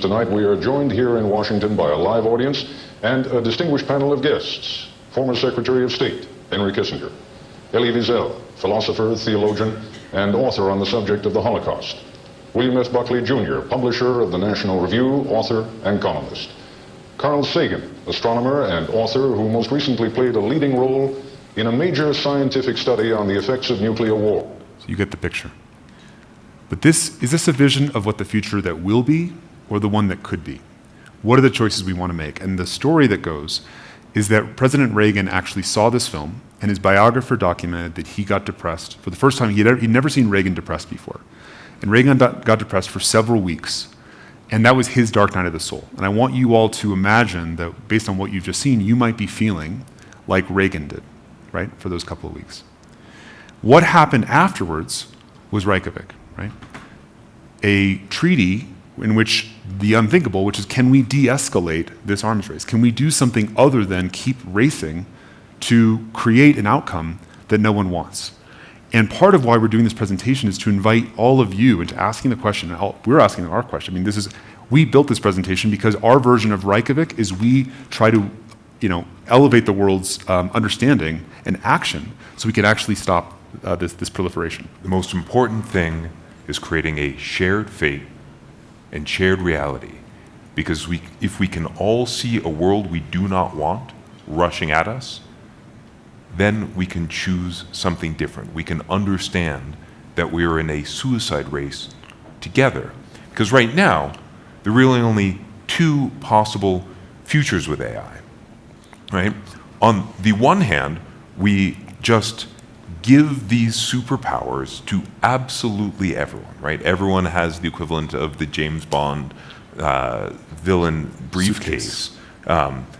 tonight, we are joined here in Washington by a live audience and a distinguished panel of guests. Former Secretary of State Henry Kissinger, Elie Wiesel, philosopher, theologian, and author on the subject of the Holocaust. William F. Buckley Jr., publisher of the National Review, author, and columnist. Carl Sagan, astronomer and author who most recently played a leading role in a major scientific study on the effects of nuclear war. So you get the picture. But is this a vision of what the future that will be or the one that could be? What are the choices we want to make? And the story that goes is that President Reagan actually saw this film, and his biographer documented that he got depressed. For the first time, he'd never seen Reagan depressed before. And Reagan got depressed for several weeks. And that was his dark night of the soul. And I want you all to imagine that based on what you've just seen, you might be feeling like Reagan did, right, for those couple of weeks. What happened afterwards was Reykjavik, right? A treaty in which the unthinkable, which is, can we de-escalate this arms race? Can we do something other than keep racing to create an outcome that no one wants? And part of why we're doing this presentation is to invite all of you into asking the question. We're asking our question. I mean, we built this presentation because our version of Reykjavik is we try to, elevate the world's understanding and action so we can actually stop this proliferation. The most important thing is creating a shared fate and shared reality, because if we can all see a world we do not want rushing at us, then we can choose something different. We can understand that we are in a suicide race together. Because right now, there are really only two possible futures with AI, right? On the one hand, we just give these superpowers to absolutely everyone, right? Everyone has the equivalent of the James Bond villain briefcase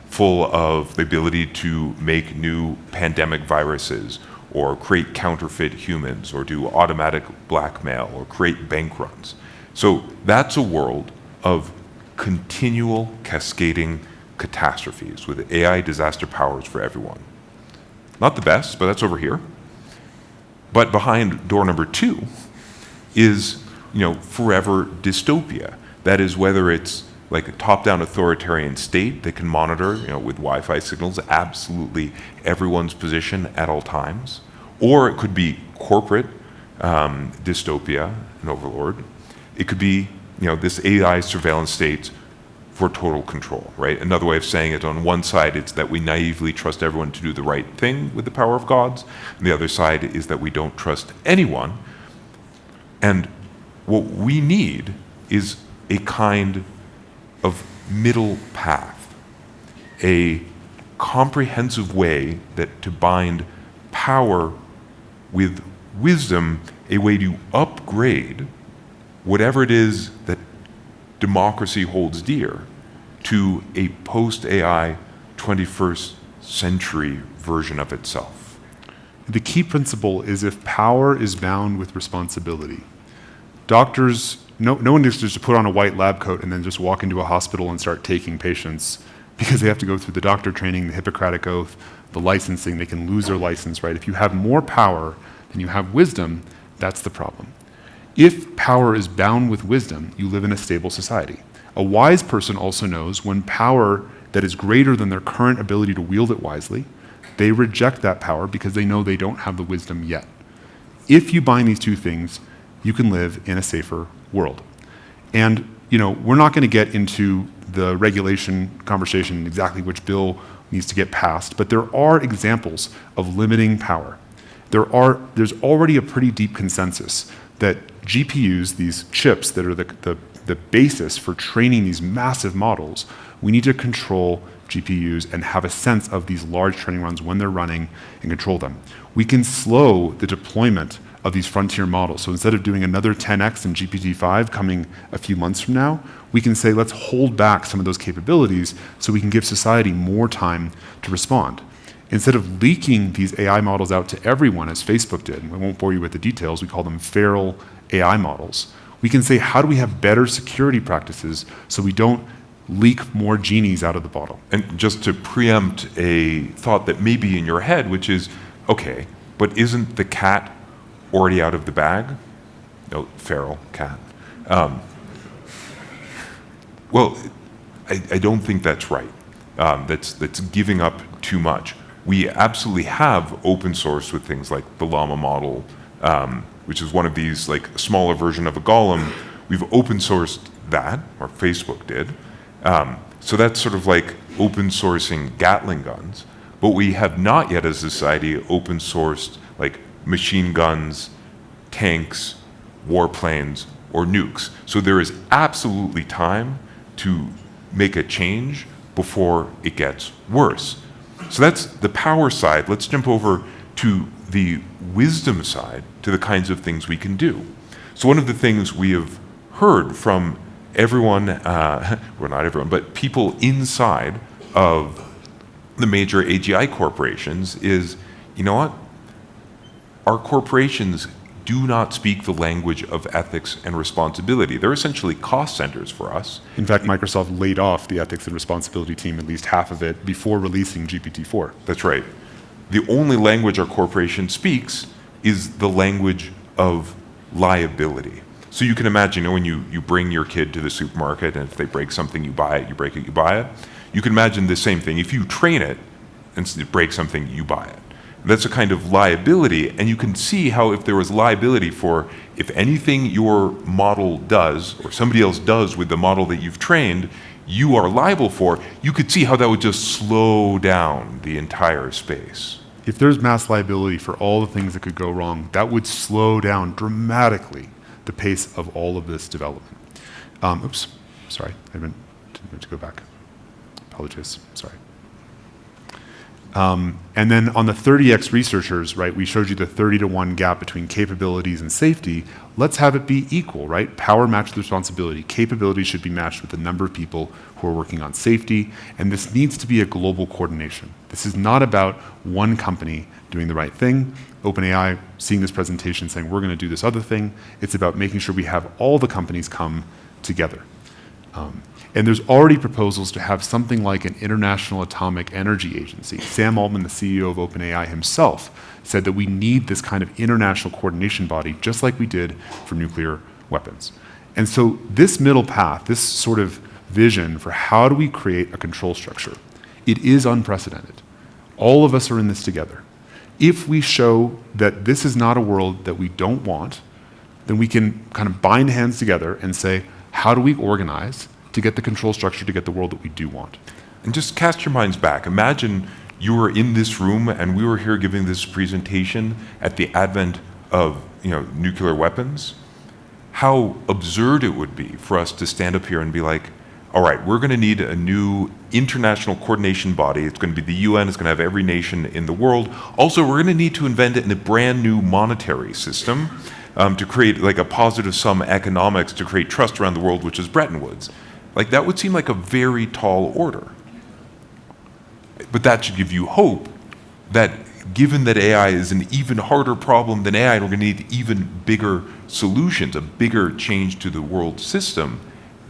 full of the ability to make new pandemic viruses or create counterfeit humans or do automatic blackmail or create bank runs. So that's a world of continual cascading catastrophes with AI disaster powers for everyone. Not the best, but that's over here. But behind door number two is, forever dystopia. That is, whether it's like a top-down authoritarian state that can monitor, with Wi-Fi signals, absolutely everyone's position at all times, or it could be corporate dystopia and overlord. It could be, this AI surveillance state for total control, right? Another way of saying it, on one side, it's that we naively trust everyone to do the right thing with the power of gods, and the other side is that we don't trust anyone. And what we need is a kind of middle path, a comprehensive way to bind power with wisdom, a way to upgrade whatever it is that democracy holds dear to a post-AI 21st century version of itself. The key principle is if power is bound with responsibility. Doctors, no one gets to put on a white lab coat and then just walk into a hospital and start taking patients because they have to go through the doctor training, the Hippocratic Oath, the licensing. They can lose their license, right? If you have more power than you have wisdom, that's the problem. If power is bound with wisdom, you live in a stable society. A wise person also knows when power that is greater than their current ability to wield it wisely, they reject that power because they know they don't have the wisdom yet. If you bind these two things, you can live in a safer world. And we're not going to get into the regulation conversation, exactly which bill needs to get passed, but there are examples of limiting power. There's already a pretty deep consensus that GPUs, these chips that are the basis for training these massive models, we need to control GPUs and have a sense of these large training runs when they're running and control them. We can slow the deployment of these frontier models. So instead of doing another 10x in GPT-5 coming a few months from now, we can say, let's hold back some of those capabilities so we can give society more time to respond. Instead of leaking these AI models out to everyone, as Facebook did, and I won't bore you with the details, we call them feral AI models, we can say, how do we have better security practices so we don't leak more genies out of the bottle? And just to preempt a thought that may be in your head, which is, okay, but isn't the cat already out of the bag? No, feral cat. Well, I don't think that's right. That's giving up too much. We absolutely have open source with things like the Llama model, which is one of these, like a smaller version of a golem. We've open sourced that, or Facebook did. So that's sort of like open sourcing Gatling guns. But we have not yet as a society open sourced like machine guns, tanks, warplanes, or nukes. So there is absolutely time to make a change before it gets worse. So that's the power side. Let's jump over to the wisdom side, to the kinds of things we can do. So one of the things we have heard from everyone, well, not everyone, but people inside of the major AGI corporations is, you know what? Our corporations do not speak the language of ethics and responsibility. They're essentially cost centers for us. In fact, Microsoft laid off the ethics and responsibility team, at least half of it, before releasing GPT-4. That's right. The only language our corporation speaks is the language of liability. So you can imagine, when you bring your kid to the supermarket, and if they break something, you buy it, you break it, you buy it. You can imagine the same thing. If you train it and it breaks something, you buy it. That's a kind of liability, and you can see how if there was liability for if anything your model does or somebody else does with the model that you've trained, you are liable for, you could see how that would just slow down the entire space. If there's mass liability for all the things that could go wrong, that would slow down dramatically the pace of all of this development. Oops, sorry, didn't mean to go back. Apologies, sorry. And then on the 30x researchers, right, we showed you the 30-to-1 gap between capabilities and safety. Let's have it be equal, right? Power matched with responsibility. Capabilities should be matched with the number of people who are working on safety, and this needs to be a global coordination. This is not about one company doing the right thing. OpenAI seeing this presentation saying we're going to do this other thing. It's about making sure we have all the companies come together. And there's already proposals to have something like an International Atomic Energy Agency. Sam Altman, the CEO of OpenAI himself, said that we need this kind of international coordination body, just like we did for nuclear weapons. And so this middle path, this sort of vision for how do we create a control structure, it is unprecedented. All of us are in this together. If we show that this is not a world that we don't want, then we can kind of bind hands together and say, how do we organize to get the control structure to get the world that we do want? And just cast your minds back. Imagine you were in this room and we were here giving this presentation at the advent of nuclear weapons. How absurd it would be for us to stand up here and be like, all right, we're going to need a new international coordination body. It's going to be the UN. It's going to have every nation in the world. Also, we're going to need to invent a brand new monetary system to create like a positive sum economics to create trust around the world, which is Bretton Woods. Like that would seem like a very tall order. But that should give you hope that given that AI is an even harder problem than AI, and we're going to need even bigger solutions, a bigger change to the world system,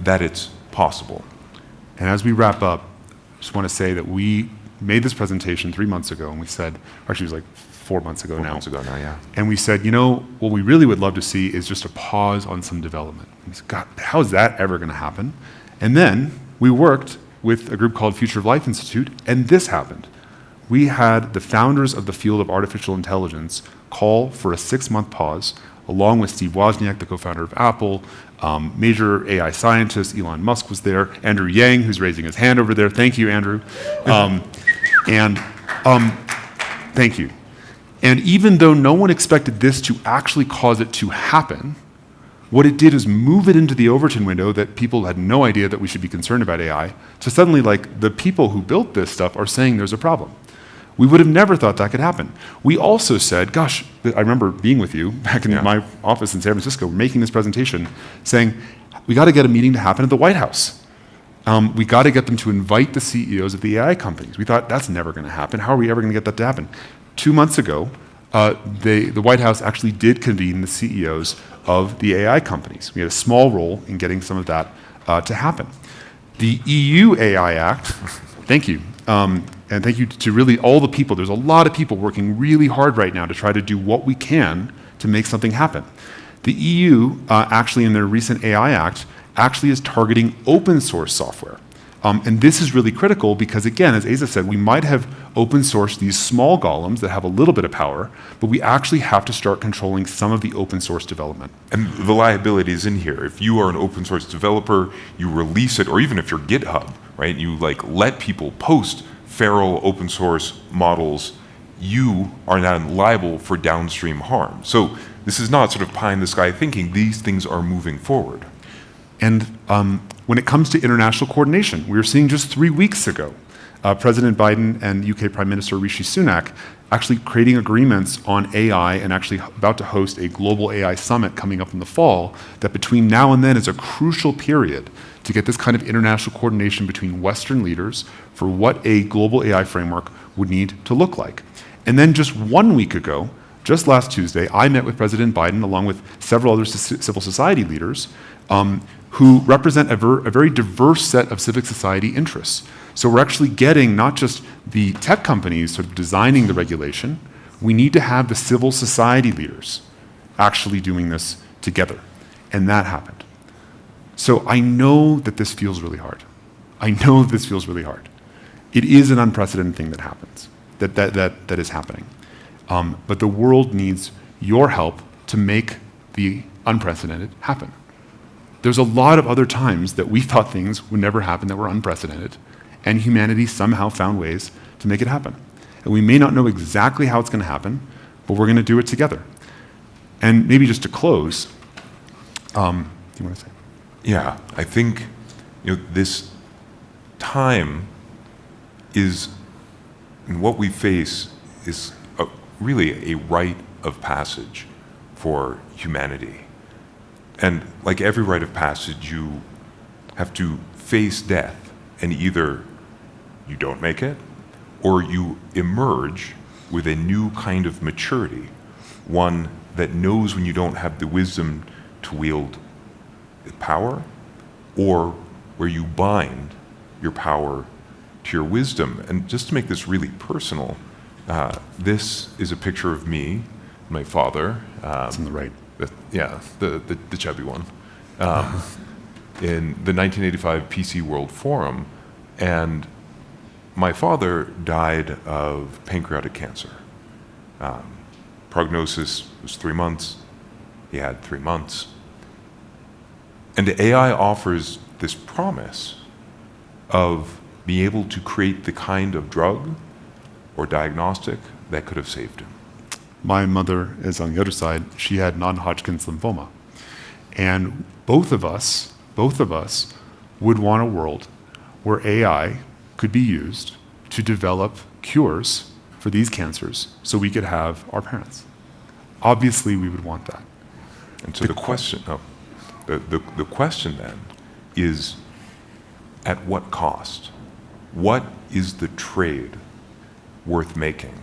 that it's possible. And as we wrap up, I just want to say that we made this presentation 3 months ago, and we said, actually it was like 4 months ago now. 4 months ago now, yeah. And we said, what we really would love to see is just a pause on some development. And we said, God, how is that ever going to happen? And then we worked with a group called Future of Life Institute, and this happened. We had the founders of the field of artificial intelligence call for a 6-month pause, along with Steve Wozniak, the co-founder of Apple, major AI scientists. Elon Musk was there, Andrew Yang, who's raising his hand over there. Thank you, Andrew. Thank you. And even though no one expected this to actually cause it to happen, what it did is move it into the Overton window that people had no idea that we should be concerned about AI, to suddenly, like, the people who built this stuff are saying there's a problem. We would have never thought that could happen. We also said, gosh, I remember being with you back in my office in San Francisco, making this presentation, saying, we got to get a meeting to happen at the White House. We got to get them to invite the CEOs of the AI companies. We thought, that's never going to happen. How are we ever going to get that to happen? 2 months ago, the White House actually did convene the CEOs of the AI companies. We had a small role in getting some of that to happen. The EU AI Act, thank you, and thank you to really all the people. There's a lot of people working really hard right now to try to do what we can to make something happen. The EU, actually in their recent AI Act, actually is targeting open source software. And this is really critical because, again, as AZA said, we might have open sourced these small golems that have a little bit of power, but we actually have to start controlling some of the open source development. And the liability is in here. If you are an open source developer, you release it, or even if you're GitHub, right, you like let people post feral open source models, you are now liable for downstream harm. So this is not sort of pie in the sky thinking. These things are moving forward. And when it comes to international coordination, we were seeing just 3 weeks ago, President Biden and UK Prime Minister Rishi Sunak actually creating agreements on AI and actually about to host a global AI summit coming up in the fall, that between now and then is a crucial period to get this kind of international coordination between Western leaders for what a global AI framework would need to look like. And then just 1 week ago, just last Tuesday, I met with President Biden along with several other civil society leaders who represent a very diverse set of civic society interests. So we're actually getting not just the tech companies sort of designing the regulation, we need to have the civil society leaders actually doing this together. And that happened. So I know that this feels really hard. I know this feels really hard. It is an unprecedented thing that happens, that is happening. But the world needs your help to make the unprecedented happen. There's a lot of other times that we thought things would never happen that were unprecedented, and humanity somehow found ways to make it happen. And we may not know exactly how it's going to happen, but we're going to do it together. And maybe just to close, do you want to say? Yeah, I think this time is, and what we face is really a rite of passage for humanity. And like every rite of passage, you have to face death, and either you don't make it, or you emerge with a new kind of maturity, one that knows when you don't have the wisdom to wield power, or where you bind your power to your wisdom. And just to make this really personal, this is a picture of me, my father. It's on the right. The chubby one. In the 1985 PC World Forum, and my father died of pancreatic cancer. Prognosis was 3 months. He had 3 months. And AI offers this promise of being able to create the kind of drug or diagnostic that could have saved him. My mother is on the other side. She had non-Hodgkin's lymphoma. And both of us would want a world where AI could be used to develop cures for these cancers so we could have our parents. Obviously, we would want that. And so the question then is, at what cost? What is the trade worth making?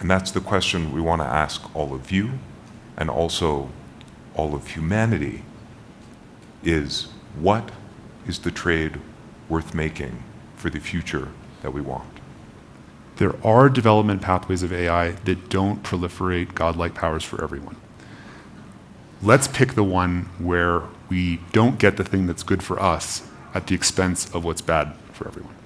And that's the question we want to ask all of you, and also all of humanity, is what is the trade worth making for the future that we want? There are development pathways of AI that don't proliferate godlike powers for everyone. Let's pick the one where we don't get the thing that's good for us at the expense of what's bad for everyone.